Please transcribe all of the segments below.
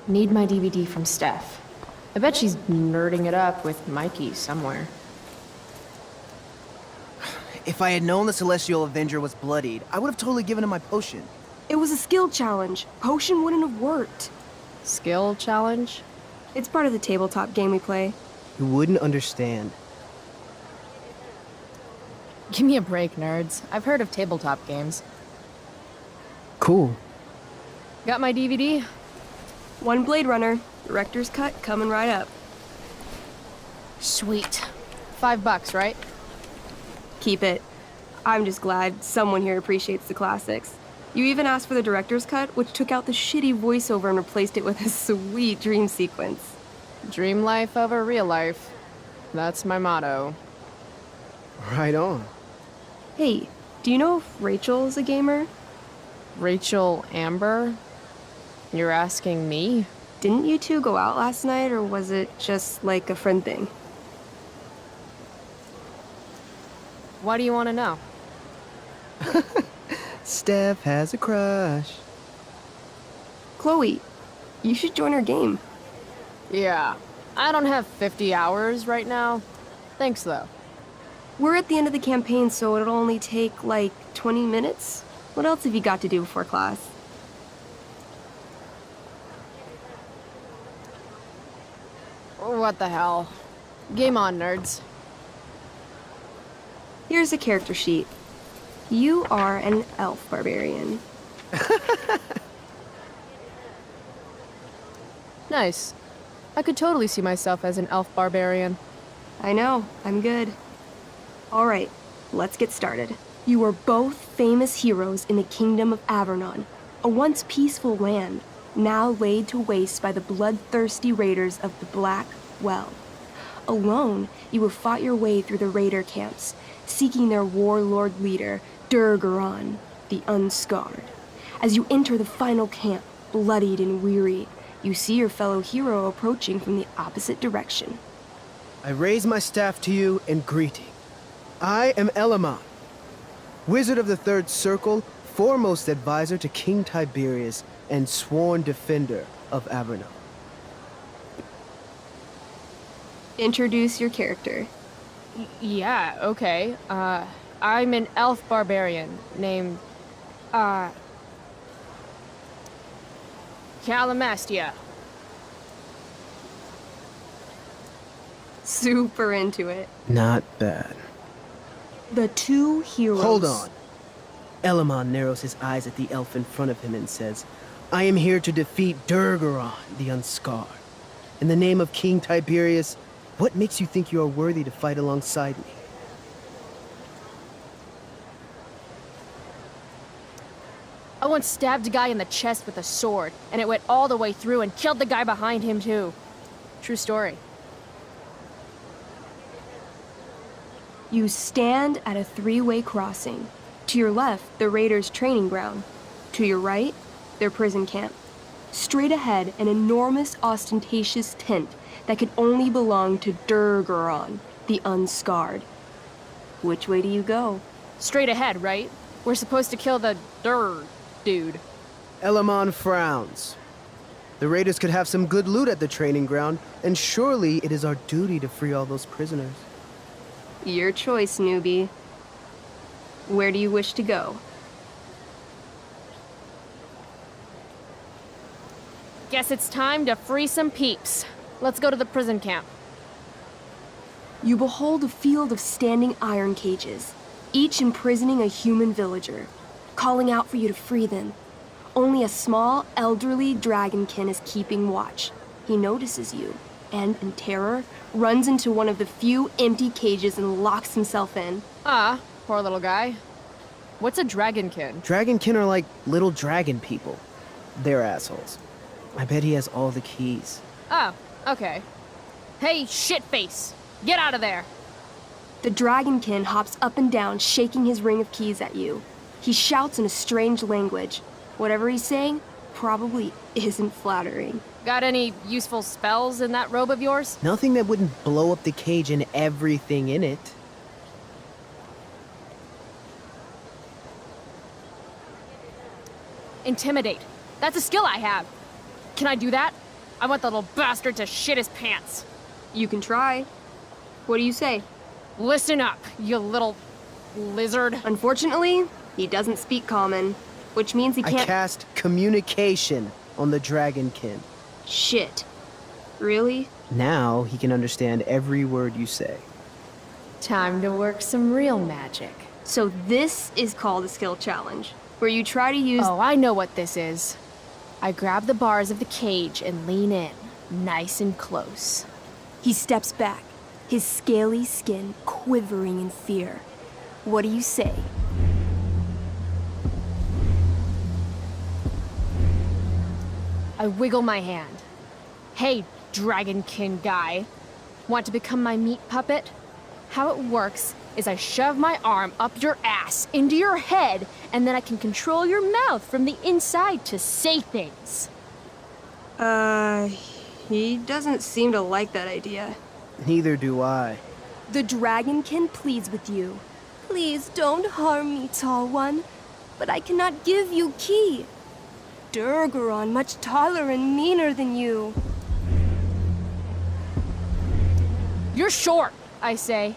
Need my DVD from Steph. I bet she's nerding it up with Mikey somewhere. If I had known the Celestial Avenger was bloodied, I would have totally given him my potion. It was a skill challenge. Potion wouldn't have worked. Skill challenge? It's part of the tabletop game we play. You wouldn't understand. Give me a break, nerds. I've heard of tabletop games. Cool. Got my DVD? One Blade Runner, director's cut coming right up. Sweet. $5, right? Keep it. I'm just glad someone here appreciates the classics. You even asked for the director's cut, which took out the shitty voiceover and replaced it with a sweet dream sequence. Dream life over real life. That's my motto. Right on. Hey, do you know if Rachel is a gamer? Rachel Amber? You're asking me? Didn't you two go out last night, or was it just like a friend thing? Why do you want to know? Steph has a crush. Chloe, you should join our game. Yeah. I don't have 50 hours right now. Thanks, though. We're at the end of the campaign, so it'll only take, like, 20 minutes? What else have you got to do before class? What the hell? Game on, nerds. Here's a character sheet. You are an elf barbarian. Nice. I could totally see myself as an elf barbarian. I know, I'm good. Alright, let's get started. You are both famous heroes in the kingdom of Avernon, a once peaceful land, now laid to waste by the bloodthirsty raiders of the Black Well. Alone, you have fought your way through the raider camps, seeking their warlord leader, Durgaron, the Unscarred. As you enter the final camp, bloodied and weary, you see your fellow hero approaching from the opposite direction. I raise my staff to you in greeting. I am Elamon, Wizard of the Third Circle, foremost advisor to King Tiberius, and sworn defender of Avernon. Introduce your character. Yeah, okay. I'm an elf barbarian named, Calamastia. Super into it. Not bad. The two heroes. Hold on. Elamon narrows his eyes at the elf in front of him and says, I am here to defeat Durgaron, the Unscarred. In the name of King Tiberius, what makes you think you are worthy to fight alongside me? I once stabbed a guy in the chest with a sword, and it went all the way through and killed the guy behind him, too. True story. You stand at a three-way crossing. To your left, the raiders' training ground. To your right, their prison camp. Straight ahead, an enormous, ostentatious tent that could only belong to Durgaron, the Unscarred. Which way do you go? Straight ahead, right? We're supposed to kill the dude. Elamon frowns. The raiders could have some good loot at the training ground, and surely it is our duty to free all those prisoners. Your choice, newbie. Where do you wish to go? Guess it's time to free some peeps. Let's go to the prison camp. You behold a field of standing iron cages, each imprisoning a human villager, calling out for you to free them. Only a small, elderly dragonkin is keeping watch. He notices you, and in terror, runs into one of the few empty cages and locks himself in. Ah, poor little guy. What's a dragonkin? Dragonkin are like little dragon people. They're assholes. I bet he has all the keys. Oh, okay. Hey, shitface! Get out of there! The dragonkin hops up and down, shaking his ring of keys at you. He shouts in a strange language. Whatever he's saying probably isn't flattering. Got any useful spells in that robe of yours? Nothing that wouldn't blow up the cage and everything in it. Intimidate. That's a skill I have. Can I do that? I want the little bastard to shit his pants. You can try. What do you say? Listen up, you little lizard. Unfortunately, he doesn't speak common, which means he I can't. cast communication on the dragonkin. Shit. Really? Now he can understand every word you say. Time to work some real magic. So this is called a skill challenge, where you try to use. Oh, I know what this is. I grab the bars of the cage and lean in, nice and close. He steps back, his scaly skin quivering in fear. What do you say? I wiggle my hand. Hey, dragonkin guy. Want to become my meat puppet? How it works is I shove my arm up your ass into your head, and then I can control your mouth from the inside to say things. He doesn't seem to like that idea. Neither do I. The dragonkin pleads with you. Please don't harm me, tall one, but I cannot give you key. Durgaron much taller and meaner than you. You're short, I say.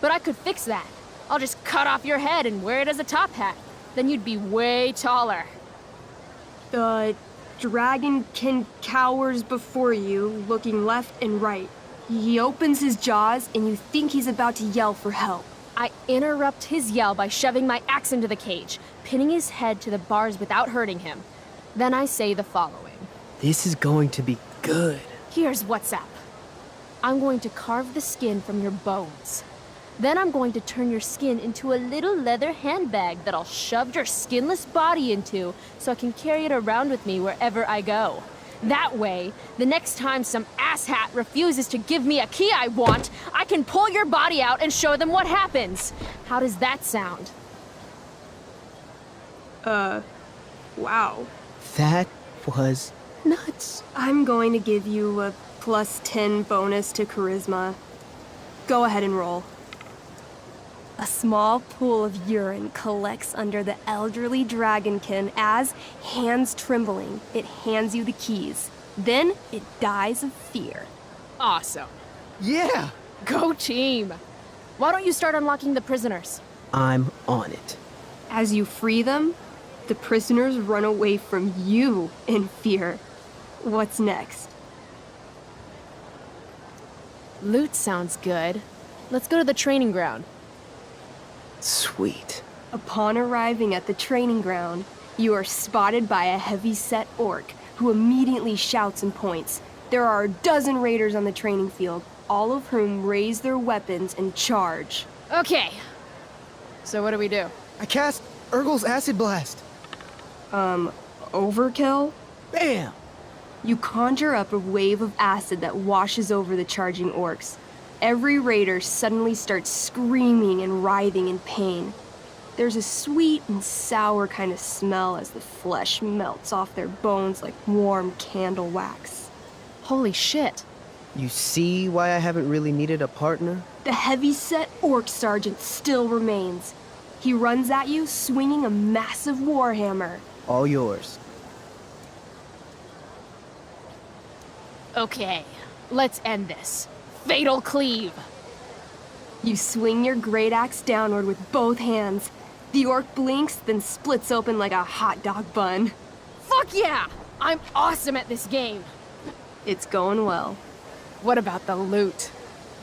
But I could fix that. I'll just cut off your head and wear it as a top hat. Then you'd be way taller. The dragonkin cowers before you, looking left and right. He opens his jaws, and you think he's about to yell for help. I interrupt his yell by shoving my axe into the cage, pinning his head to the bars without hurting him. Then I say the following. This is going to be good. Here's what's up. I'm going to carve the skin from your bones. Then I'm going to turn your skin into a little leather handbag that I'll shove your skinless body into so I can carry it around with me wherever I go. That way, the next time some asshat refuses to give me a key I want, I can pull your body out and show them what happens. How does that sound? Wow. That was nuts. I'm going to give you a +10 bonus to charisma. Go ahead and roll. A small pool of urine collects under the elderly dragonkin as, hands trembling, it hands you the keys. Then it dies of fear. Awesome. Yeah! Go team. Why don't you start unlocking the prisoners? I'm on it. As you free them, the prisoners run away from you in fear. What's next? Loot sounds good. Let's go to the training ground. Sweet. Upon arriving at the training ground, you are spotted by a heavy-set orc who immediately shouts and points. There are a dozen raiders on the training field, all of whom raise their weapons and charge. Okay. So what do we do? I cast Urgel's Acid Blast. Overkill? Bam! You conjure up a wave of acid that washes over the charging orcs. Every raider suddenly starts screaming and writhing in pain. There's a sweet and sour kind of smell as the flesh melts off their bones like warm candle wax. Holy shit. You see why I haven't really needed a partner? The heavy-set orc sergeant still remains. He runs at you swinging a massive warhammer. All yours. Okay, let's end this. Fatal cleave. You swing your great axe downward with both hands. The orc blinks, then splits open like a hot dog bun. Fuck yeah! I'm awesome at this game. It's going well. What about the loot?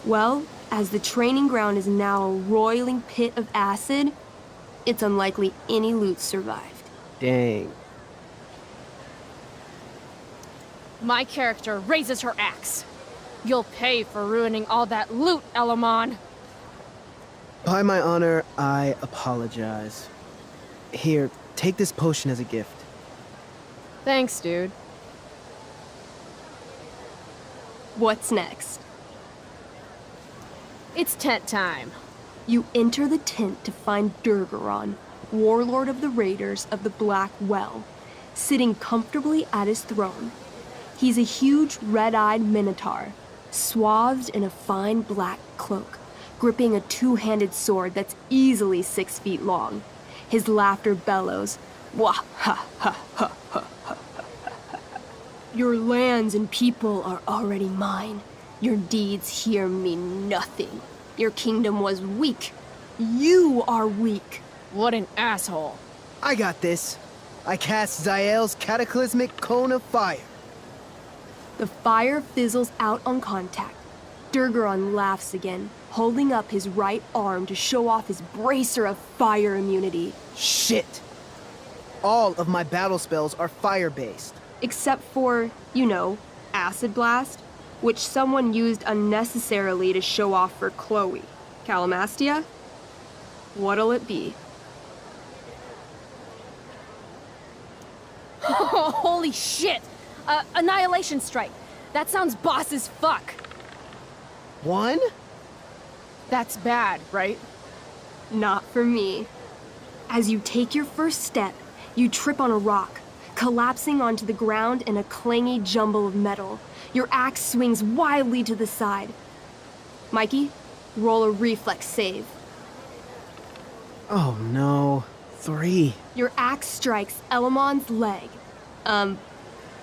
Well, as the training ground is now a roiling pit of acid, it's unlikely any loot survived. Dang. My character raises her axe. You'll pay for ruining all that loot, Elamon. By my honor, I apologize. Here, take this potion as a gift. Thanks, dude. What's next? It's tent time. You enter the tent to find Durgaron, warlord of the Raiders of the Black Well, sitting comfortably at his throne. He's a huge red-eyed minotaur, swathed in a fine black cloak, gripping a two-handed sword that's easily 6 feet long. His laughter bellows, wah ha ha ha ha ha ha. Your lands and people are already mine. Your deeds here mean nothing. Your kingdom was weak. You are weak. What an asshole. I got this. I cast Zael's cataclysmic cone of fire. The fire fizzles out on contact. Durgaron laughs again, holding up his right arm to show off his bracer of fire immunity. Shit! All of my battle spells are fire-based. Except for, you know, Acid Blast, which someone used unnecessarily to show off for Chloe. Calamastia? What'll it be? Holy shit! Annihilation Strike. That sounds boss as fuck. One? That's bad, right? Not for me. As you take your first step, you trip on a rock, collapsing onto the ground in a clangy jumble of metal. Your axe swings wildly to the side. Mikey, roll a reflex save. Oh no. 3. Your axe strikes Elamon's leg.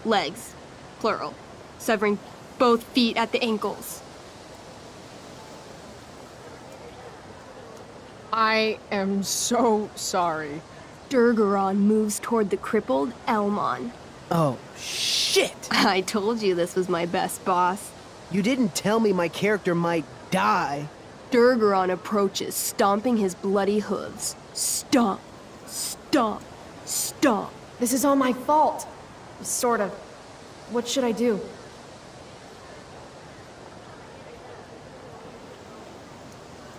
Legs. Plural. Severing both feet at the ankles. I am so sorry. Durgaron moves toward the crippled Elmon. Oh, shit! I told you this was my best boss. You didn't tell me my character might die. Durgaron approaches, stomping his bloody hooves. Stomp, stomp, stomp. This is all my fault. Sort of. What should I do?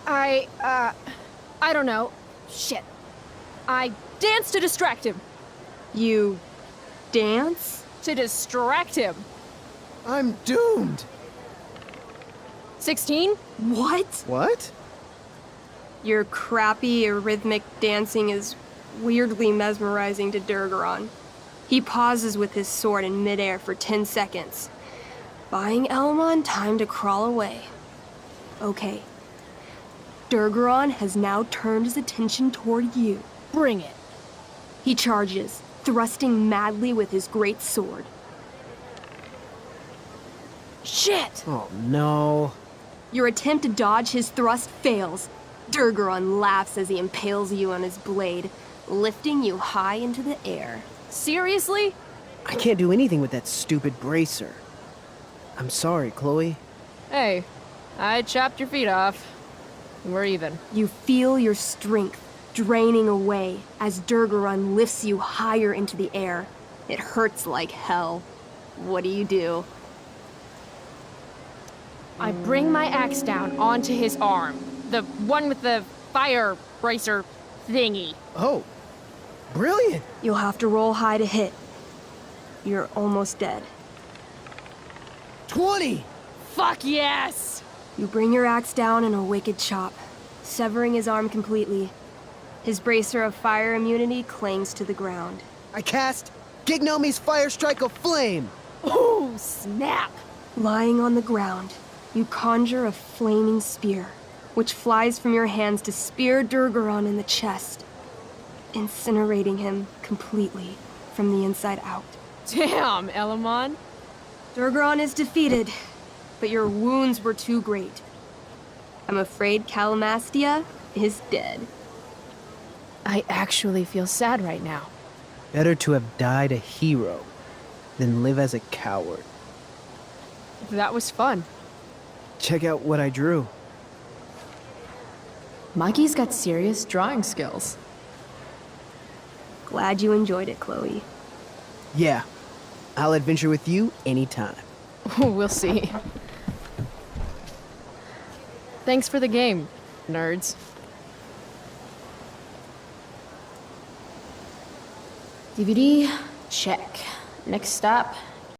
I don't know. Shit. I dance to distract him. You dance? To distract him. I'm doomed. 16? What? What? Your crappy, arrhythmic dancing is weirdly mesmerizing to Durgaron. He pauses with his sword in midair for 10 seconds, buying Elmon time to crawl away. Okay. Durgaron has now turned his attention toward you. Bring it. He charges, thrusting madly with his great sword. Shit! Oh no. Your attempt to dodge his thrust fails. Durgaron laughs as he impales you on his blade, lifting you high into the air. Seriously? I can't do anything with that stupid bracer. I'm sorry, Chloe. Hey, I chopped your feet off. We're even. You feel your strength draining away as Durgaron lifts you higher into the air. It hurts like hell. What do? I bring my axe down onto his arm. The one with the fire bracer thingy. Oh, brilliant. You'll have to roll high to hit. You're almost dead. 20! Fuck yes! You bring your axe down in a wicked chop, severing his arm completely. His bracer of fire immunity clings to the ground. I cast Gignomi's Fire Strike of Flame! Ooh, snap! Lying on the ground, you conjure a flaming spear, which flies from your hands to spear Durgaron in the chest, incinerating him completely from the inside out. Damn, Elamon. Durgaron is defeated, but your wounds were too great. I'm afraid Calamastia is dead. I actually feel sad right now. Better to have died a hero than live as a coward. That was fun. Check out what I drew. Mikey's got serious drawing skills. Glad you enjoyed it, Chloe. Yeah, I'll adventure with you anytime. We'll see. Thanks for the game, nerds. DVD, check. Next stop,